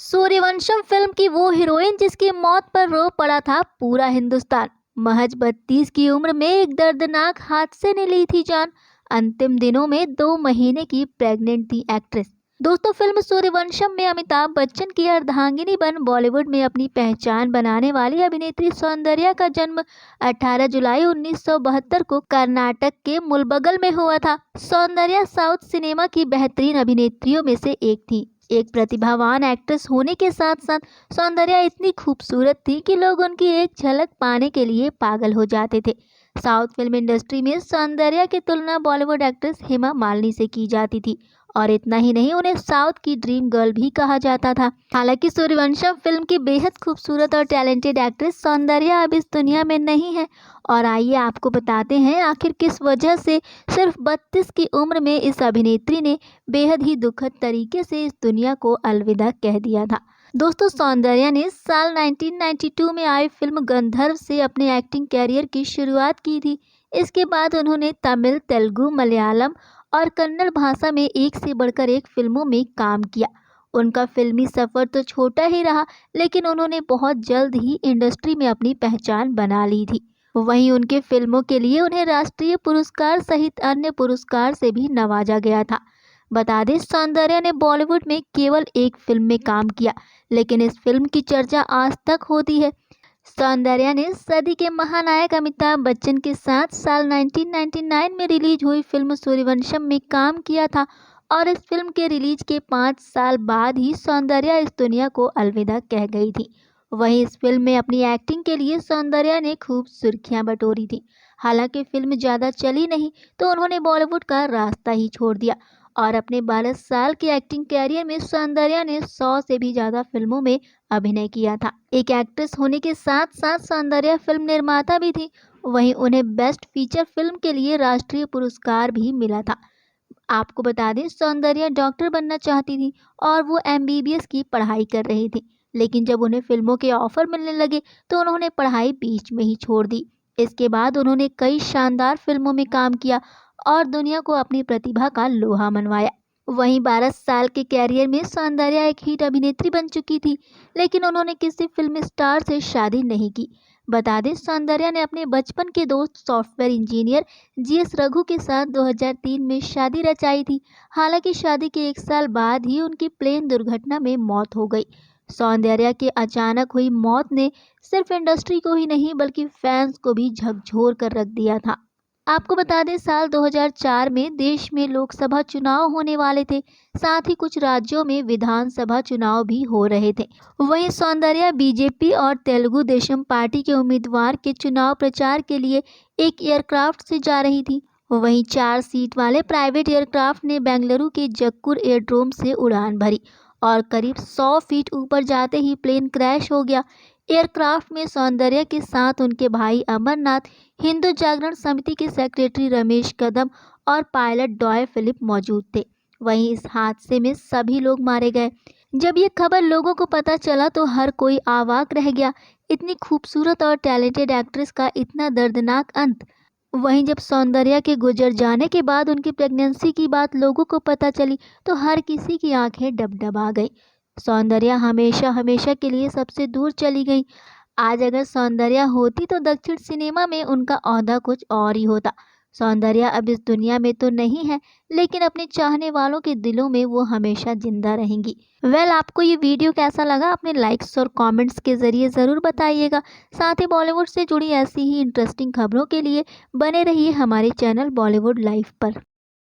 Sooryavansham film की वो heroine जिसकी मौत पर रो पड़ा था पूरा हिंदुस्तान। महज 32 की उम्र में एक दर्दनाक हादसे ने ली थी जान। अंतिम दिनों में 2 महीने की प्रेग्नेंट थी एक्ट्रेस। दोस्तों, फिल्म सूर्यवंशम में अमिताभ बच्चन की अर्धांगिनी बन बॉलीवुड में अपनी पहचान बनाने वाली अभिनेत्री सौंदर्या का जन्म 18 जुलाई 1972 को कर्नाटक के मुलबगल में हुआ था। सौंदर्या साउथ सिनेमा की बेहतरीन अभिनेत्रियों में से एक थी। एक प्रतिभावान एक्ट्रेस होने के साथ साथ सौंदर्या इतनी खूबसूरत थी कि लोग उनकी एक झलक पाने के लिए पागल हो जाते थे। साउथ फिल्म इंडस्ट्री में सौंदर्या की तुलना बॉलीवुड एक्ट्रेस हेमा मालिनी से की जाती थी और इतना ही नहीं, उन्हें साउथ की ड्रीम गर्ल भी कहा जाता था। हालांकि सूर्यवंशम फिल्म की बेहद खूबसूरत और टैलेंटेड एक्ट्रेस सौंदर्या अब इस दुनिया में नहीं है। और आइए आपको बताते हैं आखिर किस वजह से सिर्फ 32 की उम्र में इस अभिनेत्री ने बेहद ही दुखद तरीके से इस दुनिया को अलविदा कह दिया था। दोस्तों, सौंदर्या ने साल 1992 में आई फिल्म गंधर्व से अपने एक्टिंग कैरियर की शुरुआत की थी। इसके बाद उन्होंने तमिल, तेलुगु, मलयालम और कन्नड़ भाषा में एक से बढ़कर एक फिल्मों में काम किया। उनका फिल्मी सफर तो छोटा ही रहा, लेकिन उन्होंने बहुत जल्द ही इंडस्ट्री में अपनी पहचान बना ली थी। वहीं उनके फिल्मों के लिए उन्हें राष्ट्रीय पुरस्कार सहित अन्य पुरस्कार से भी नवाजा गया था। बता दें, सौंदर्या ने बॉलीवुड में केवल एक फिल्म में काम किया, लेकिन इस फिल्म की चर्चा आज तक होती है। सौंदर्या ने सदी के महानायक अमिताभ बच्चन के साथ साल 1999 में रिलीज हुई फिल्म सूर्यवंशम में काम किया था और इस फिल्म के रिलीज के 5 साल बाद ही सौंदर्या इस दुनिया को अलविदा कह गई थी। वहीं इस फिल्म में अपनी एक्टिंग के लिए सौंदर्या ने खूब सुर्खियां बटोरी थी। हालांकि फिल्म ज़्यादा चली नहीं तो उन्होंने बॉलीवुड का रास्ता ही छोड़ दिया और अपने 12 साल के एक्टिंग कैरियर में सौंदर्या ने 100 से भी ज़्यादा फिल्मों में अभिनय किया था। एक एक्ट्रेस होने के साथ साथ सौंदर्या फिल्म निर्माता भी थी। वहीं उन्हें बेस्ट फीचर फिल्म के लिए राष्ट्रीय पुरस्कार भी मिला था। आपको बता दें, सौंदर्या डॉक्टर बनना चाहती थी और वो MBBS की पढ़ाई कर रही थी, लेकिन जब उन्हें फिल्मों के ऑफर मिलने लगे तो उन्होंने पढ़ाई बीच में ही छोड़ दी। इसके बाद उन्होंने कई शानदार फिल्मों में काम किया और दुनिया को अपनी प्रतिभा का लोहा मनवाया। वहीं 12 साल के कैरियर में सौंदर्या एक हिट अभिनेत्री बन चुकी थी, लेकिन उन्होंने किसी फिल्म स्टार से शादी नहीं की। बता दें, सौंदर्या ने अपने बचपन के दोस्त सॉफ्टवेयर इंजीनियर GS रघु के साथ 2003 में शादी रचाई थी। हालांकि शादी के 1 साल बाद ही उनकी प्लेन दुर्घटना में मौत हो गई। सौंदर्या के अचानक हुई मौत ने सिर्फ इंडस्ट्री को ही नहीं बल्कि फैंस को भी झकझोर कर रख दिया था। आपको बता दें, साल 2004 में देश में लोकसभा चुनाव होने वाले थे, साथ ही कुछ राज्यों में विधानसभा चुनाव भी हो रहे थे। वहीं सौंदर्या BJP और तेलुगु देशम पार्टी के उम्मीदवार के चुनाव प्रचार के लिए एक एयरक्राफ्ट से जा रही थी। वहीं 4 सीट वाले प्राइवेट एयरक्राफ्ट ने बेंगलुरु के जक्कुर एयरड्रोम से उड़ान भरी और करीब 100 फीट ऊपर जाते ही प्लेन क्रैश हो गया। एयरक्राफ्ट में सौंदर्या के साथ उनके भाई अमरनाथ, हिंदू जागरण समिति के सेक्रेटरी रमेश कदम और पायलट डॉय फिलिप मौजूद थे। वहीं इस हादसे में सभी लोग मारे गए। जब ये खबर लोगों को पता चला तो हर कोई अवाक रह गया। इतनी खूबसूरत और टैलेंटेड एक्ट्रेस का इतना दर्दनाक अंत। वहीं जब सौंदर्या के गुजर जाने के बाद उनकी प्रेगनेंसी की बात लोगों को पता चली तो हर किसी की आंखें डबडबा गई। सौंदर्या हमेशा हमेशा के लिए सबसे दूर चली गई। आज अगर सौंदर्या होती तो दक्षिण सिनेमा में उनका ओहदा कुछ और ही होता। सौंदर्या अब इस दुनिया में तो नहीं है, लेकिन अपने चाहने वालों के दिलों में वो हमेशा जिंदा रहेंगी। आपको ये वीडियो कैसा लगा अपने लाइक्स और कमेंट्स के ज़रिए ज़रूर बताइएगा। साथ ही बॉलीवुड से जुड़ी ऐसी ही इंटरेस्टिंग खबरों के लिए बने रहिए हमारे चैनल बॉलीवुड लाइव पर।